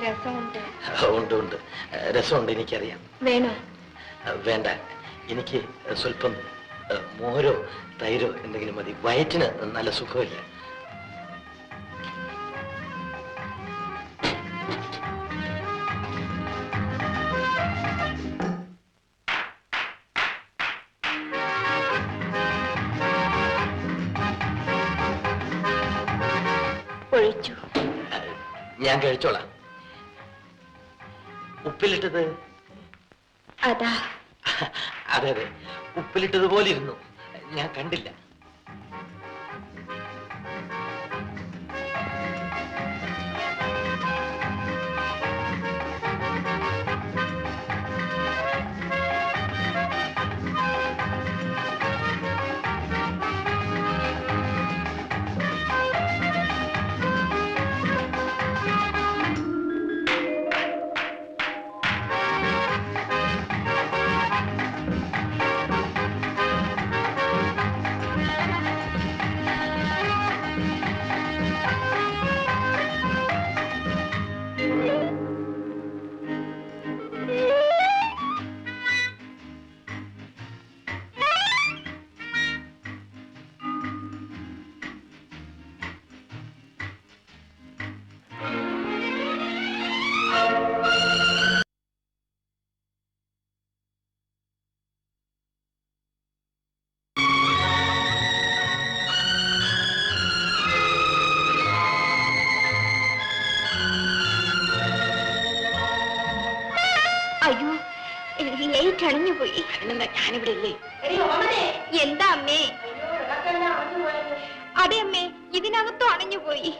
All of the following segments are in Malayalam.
രസമുണ്ട്. ഉണ്ട് ഉണ്ട്, രസമുണ്ട്, എനിക്കറിയാം. വേണോ? വേണ്ട, എനിക്ക് സ്വല്പം മോരോ തൈരോ എന്തെങ്കിലും മതി. വയറ്റിന് നല്ല സുഖമില്ല. ഞാൻ കഴിച്ചോളാം. ഉപ്പിലിട്ടത് അതാ? അതെ അതെ, ഉപ്പിലിട്ടതുപോലെ ഇരുന്നു, ഞാൻ കണ്ടില്ല. അയ്യോ, ലൈറ്റ് അണഞ്ഞു പോയി. അതിനെന്താ, ഞാനിവിടെ ഇല്ലേ? എന്താ അമ്മേ? അതെ അമ്മേ, ഇതിനകത്തും അണഞ്ഞു പോയി.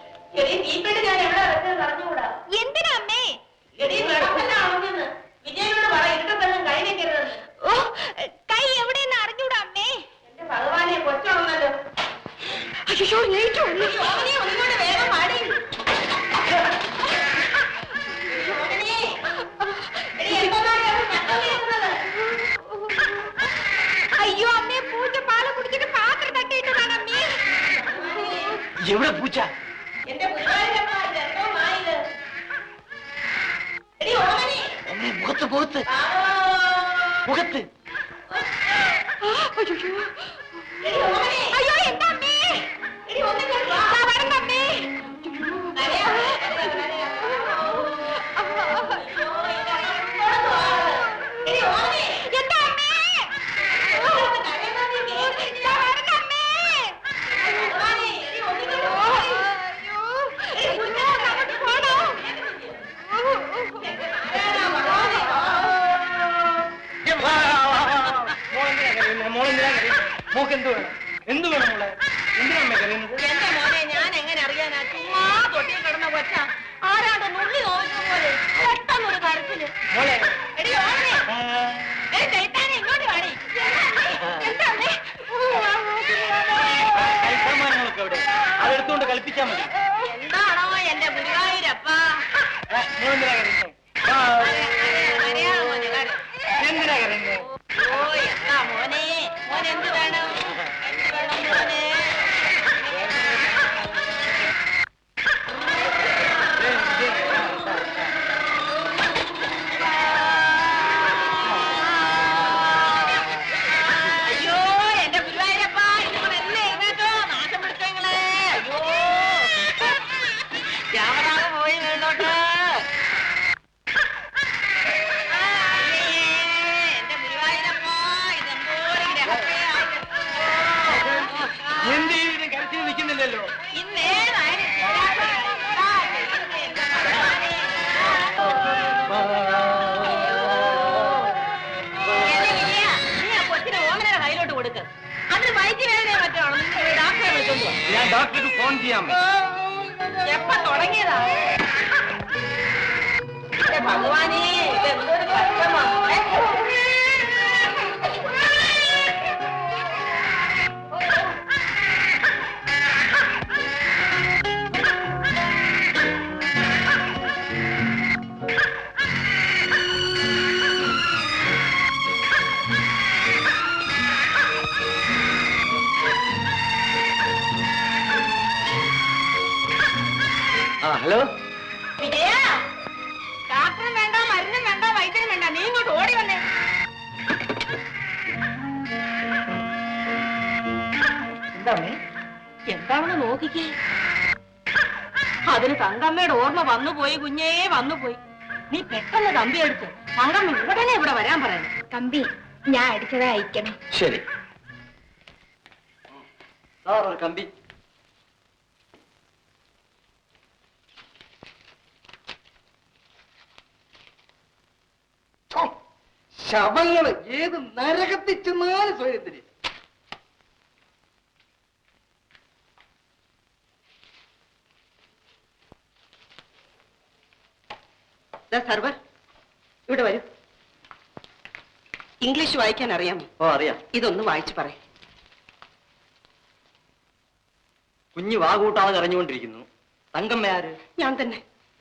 എന്തിനാ അമ്മേ? ഓ, കൈ എവിടെയെന്ന് അറിഞ്ഞൂടാ അമ്മേ. അയ്യോ, ലൈറ്റ് വേഗം മാടി. അയ്യോ അമ്മേ, പൂച്ച പാല് കുടിച്ചിട്ട് പാത്രം തട്ടിയിട്ടതാണ് അമ്മേ. എവിടെ പൂച്ച? മുഖത്ത് മുഖത്ത് മുഖത്ത്. അയ്യോ, എന്താ അമ്മേ? വരണ്ടമ്മേ. മോക്കെന്ത് വേണം? എന്ത് വേണം മോളെ? എന്തിനാ കരയുന്നത്? എന്റെ മോനെ ഞാൻ എങ്ങനെ അറിയാനാ? ചുമ്മാ തൊട്ടിൽ കിടന്ന കൊച്ച ആരാണ്ട് നുള്ളി നോക്കുന്ന പോലെ പെട്ടെന്നൊരു കരച്ചില്. മോളെ ഇങ്ങോട്ട് വാടി. കളിക്കാമാനങ്ങളൊക്കെ എവിടെ? അതെടുത്തുകൊണ്ട് കളിപ്പിച്ചാൽ മതി. എന്താണോ എന്റെ ഗുരുവായൂരപ്പ? മോളെന്തിനാ കരയുന്നത്? എന്തിനാ കരയുന്നത്? ഓ, എന്താ മോനെ? മോൻ എന്ത് വേണം? എന്ത് വേണം മോനെ? അയ്യോ, എന്റെ ഗുരുവായൂരപ്പ, ഇതുകൊണ്ടല്ലേ എഴുന്നേറ്റോ? നാശം പിടിച്ചങ്ങളെ. അയ്യോ, ക്യാമറ പോയി വീണോട്ട്. എന്റെ ഗുരുവായൂരപ്പ, ഇതെന്തോരം ഗ്രഹപ്പയായിട്ട്. എന്ത് ചെയ്തിട്ട് കരച്ചിൽ നിൽക്കുന്നില്ലല്ലോ? ഇന്നേതായാലും കൊച്ചിന് ഓമനയുടെ കയ്യിലോട്ട് കൊടുക്ക്. അതിന് വയറ്റി വേദനയെ പറ്റുവാണോ? നിങ്ങൾ ഡോക്ടറെ വിളിച്ചോണ്ട് വാ. ഞാൻ ഡോക്ടർക്ക് ഫോൺ ചെയ്യാം. എപ്പ തുടങ്ങിയതാ? ഭഗവാനേ, ഇതെന്തൊരു കഷ്ടമാ. ഹലോ വിജയ, ഡോക്ടറും വേണ്ട, മരുന്നും വേണ്ട, വൈദ്യനും വേണ്ട, നീ ഇങ്ങോട്ട് ഓടി വന്നേ. എന്താണെന്ന് നോക്കിക്കേ. അതിന് തങ്കമ്മയുടെ ഓർമ്മ വന്നുപോയി കുഞ്ഞേ, വന്നുപോയി. നീ പെട്ടെന്ന് കമ്പി എടുത്ത് തങ്കമ്മ ഉടനെ ഇവിടെ വരാൻ പറയുന്നു. കമ്പി ഞാൻ അടിച്ചതാ അയക്കണം. ശരി. കമ്പി. ശവങ്ങള് ഏത് നരകത്തിൽ ചെന്നാലും സ്വയത്തിന്. സർവർ ഇവിടെ വരൂ. ഇംഗ്ലീഷ് വായിക്കാൻ അറിയാമോ? ഓ അറിയാം. ഇതൊന്ന് വായിച്ചു പറയും. കുഞ്ഞ് വാകൂട്ടാതെ കരഞ്ഞുകൊണ്ടിരിക്കുന്നു. തങ്കമ്മയാര്? ഞാൻ തന്നെ.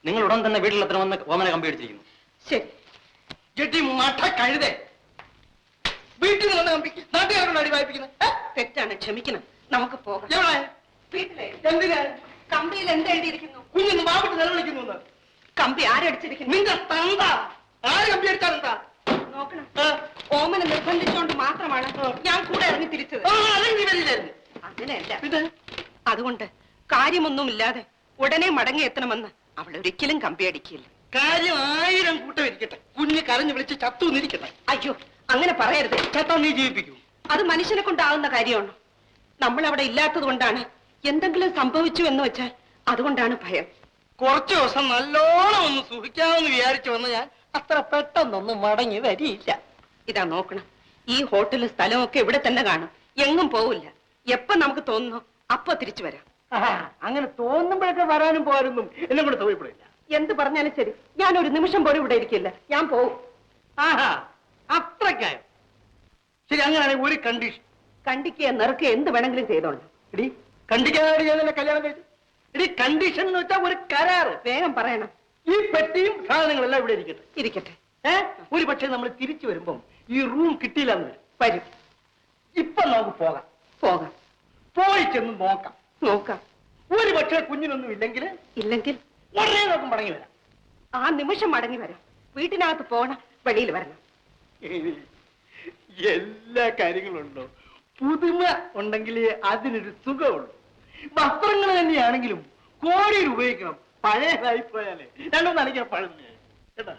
നിങ്ങൾ ഉടൻ തന്നെ വീട്ടിലെത്തണമെന്ന് ഓമന കമ്പി അടിച്ചിരിക്കുന്നു. ശരി. കഴുതേ വീട്ടിൽ നിന്ന് കമ്പിക്ക് നാട്ടുകാരോട് അടി വായിപ്പിക്കുന്നത് തെറ്റാണ്, ക്ഷമിക്കണം. നമുക്ക് പോകാം. വീട്ടിലെ എന്തിനാ? കമ്പിയിൽ എന്തെഴുതിയിരിക്കുന്നു? കുഞ്ഞിന്ന് വാവിട്ട് നിലവിളിക്കുന്നു. കമ്പി ആരടിച്ചിരിക്കുന്നു? നിന്റെ തന്ത. ആര് കമ്പി അടിച്ചാലെന്താ? നോക്കണം. ഓമന നിർബന്ധിച്ചുകൊണ്ട് മാത്രമാണ് ഞാൻ കൂടെ ഇറങ്ങി തിരിച്ചത്. അങ്ങനെയല്ല. അതുകൊണ്ട് കാര്യമൊന്നുമില്ലാതെ ഉടനെ മടങ്ങി എത്തണമെന്ന് അവൾ ഒരിക്കലും കമ്പി അടിക്കില്ല. കാര്യം 1000 കൂട്ടം ഇരിക്കട്ടെ, കുഞ്ഞ് കരഞ്ഞു വിളിച്ച് ചത്തു നിരിക്കട്ടെ. അയ്യോ, അങ്ങനെ പറയരുത്. ചത്താ നീ ജീവിപ്പിക്കൂ. അത് മനുഷ്യനെ കൊണ്ടാവുന്ന കാര്യമാണ്. നമ്മൾ അവിടെ ഇല്ലാത്തത് കൊണ്ടാണ്. എന്തെങ്കിലും സംഭവിച്ചു എന്ന് വെച്ചാൽ അതുകൊണ്ടാണ് ഭയം. കുറച്ചു ദിവസം നല്ലോണം ഒന്ന് സുഖിക്കാമെന്ന് വിചാരിച്ചു വന്ന് ഞാൻ അത്ര പെട്ടെന്നൊന്നും മടങ്ങി വരിയില്ല. ഇതാ നോക്കണം, ഈ ഹോട്ടലും സ്ഥലവും ഒക്കെ ഇവിടെ തന്നെ കാണും. എങ്ങും പോവില്ല. എപ്പോ നമുക്ക് തോന്നുന്നു അപ്പൊ തിരിച്ചു വരാം. അങ്ങനെ തോന്നുമ്പോഴൊക്കെ വരാനും പോരാനും എന്നെ കൂടെ തോന്നിപ്പെടില്ല. എന്ത് പറഞ്ഞാലും ശരി, ഞാൻ ഒരു നിമിഷം പോലും ഇവിടെ ഇരിക്കില്ല. ഞാൻ പോവും. ആഹാ, അത്രക്കായോ? ശരി, അങ്ങനെയാണെങ്കിൽ ഒരു കണ്ടീഷൻ. കണ്ടിക്കുക നിറക്കുക എന്ത് വേണമെങ്കിലും ചെയ്തോളൂ. ഇടി കണ്ടിക്കാനായിട്ട് ഞാൻ കല്യാണം കഴിച്ചു. ഇടി കണ്ടീഷൻ എന്ന് വെച്ചാൽ ഒരു കരാറ്. വേഗം പറയണം. ഈ പെട്ടിയും സാധനങ്ങളെല്ലാം ഇവിടെ ഇരിക്കട്ടെ. ഇരിക്കട്ടെ. ഒരു പക്ഷേ നമ്മൾ തിരിച്ചു വരുമ്പം ഈ റൂം കിട്ടിയില്ലെന്ന് വരും. ഇപ്പൊ നമുക്ക് പോകാം. പോകാം. പോയി ചെന്ന് നോക്കാം. നോക്കാം. ഒരു പക്ഷേ കുഞ്ഞിനൊന്നും ഇല്ലെങ്കിൽ ഇല്ലെങ്കിൽ ഉടനെ നോക്കും മടങ്ങി വരാം. ആ നിമിഷം മടങ്ങി വരാം. വീട്ടിനകത്ത് പോകണം, വെളിയിൽ വരണം. എല്ലാ കാര്യങ്ങളുണ്ടോ? പുതുമ ഉണ്ടെങ്കിലേ അതിനൊരു സുഖമുള്ളൂ. വസ്ത്രങ്ങൾ തന്നെയാണെങ്കിലും കോടിയിൽ ഉപയോഗിക്കണം. പഴയതായി പോയാലേ രണ്ടൊന്നും അനക്കാൻ പഴഞ്ഞേ കേട്ടാ.